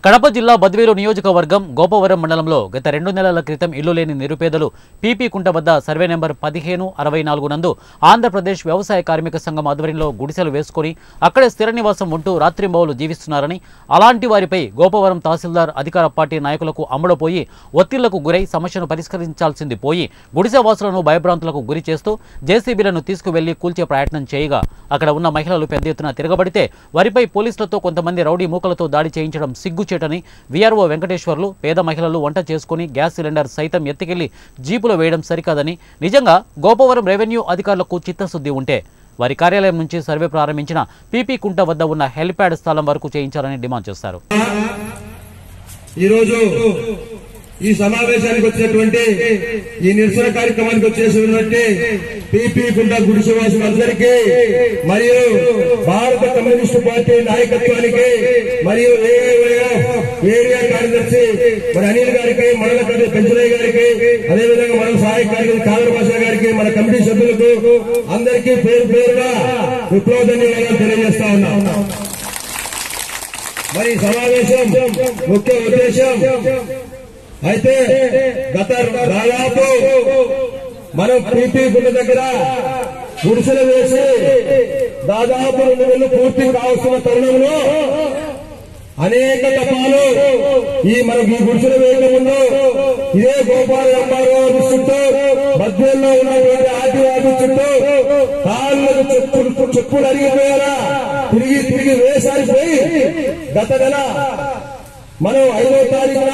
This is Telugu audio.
కడప జిల్లా బద్వేలు నియోజకవర్గం గోపవరం మండలంలో గత 2 నెలల క్రితం ఇల్లు లేని నిరుపేదలు పీపీ కుంట వద్ద సర్వే నెంబర్ 1564 నందు ఆంధ్రప్రదేశ్ వ్యవసాయ కార్మిక సంఘం ఆధ్వర్యంలో గుడిసెలు వేసుకుని అక్కడే స్థిర నివాసం ఉంటూ రాత్రింబవళ్లు జీవిస్తున్నారని, అలాంటి వారిపై గోపవరం తహసీల్దార్ అధికార పార్టీ నాయకులకు అమ్ముడుపోయి ఒత్తిళ్లకు గురై సమస్యను పరిష్కరించాల్సింది పోయి గుడిసె వాసులను భయభ్రాంతులకు గురి చేస్తూ జేసీబీలను తీసుకువెళ్లి కూల్చే ప్రయత్నం చేయగా అక్కడ ఉన్న మహిళలు పెద్ద ఎత్తున తిరగబడితే వారిపై పోలీసులతో కొంతమంది రౌడీ మూకలతో దాడి చేయించడం సిగ్గుచేటని వీఆర్ఓ వెంకటేశ్వర్లు పేద మహిళలు వంట చేసుకుని గ్యాస్ సిలిండర్ సైతం ఎత్తికెళ్లి జీపులో వేయడం సరికాదని, నిజంగా గోపవరం రెవెన్యూ అధికారులకు చిత్తశుద్ధి ఉంటే వారి కార్యాలయం నుంచి సర్వే ప్రారంభించిన పీపీ కుంట వద్ద ఉన్న హెలిప్యాడ్ స్థలం వరకు చేయించాలని డిమాండ్ చేశారు. ఈ సమావేశానికి వచ్చినటువంటి ఈ నిరసన కార్యక్రమానికి వచ్చేసినటువంటి పీపీ కుంట గుడిసెవాసులందరికీ మరియు భారత కమ్యూనిస్టు పార్టీ నాయకత్వానికి మరియు ఏరియా కార్యదర్శి మన అనిల్ గారికి, మండల కార్యదర్శి పెంచలయ్య గారికి, అదేవిధంగా మన సహాయక కార్యదర్శి కాదర్ భాష గారికి, మన కమిటీ సభ్యులకు అందరికీ పేరు పేరుగా విప్లవ ధన్యవాదాలు తెలియజేస్తా ఉన్నాం. మరి సమావేశం ముఖ్య ఉద్దేశం అయితే గత దాదాపు మనం పీపీ కుంట దగ్గర గుడిసెలు వేసి దాదాపు 2 నెలలు పూర్తి కావస్తున్న తరుణంలో అనేక తపాలు మనకి ఈ గుడిసెలు వేయడం ముందు ఇదే గోపాల ఎంఆర్ఓ చుట్టూ మధ్యలో ఉన్నటువంటి ఆదివాసి చుట్టూ కాళ్ళకు చెప్పులు అరిగిపోయారా తిరిగి వేసారిపోయి గత నెల మనం 5వ తారీఖున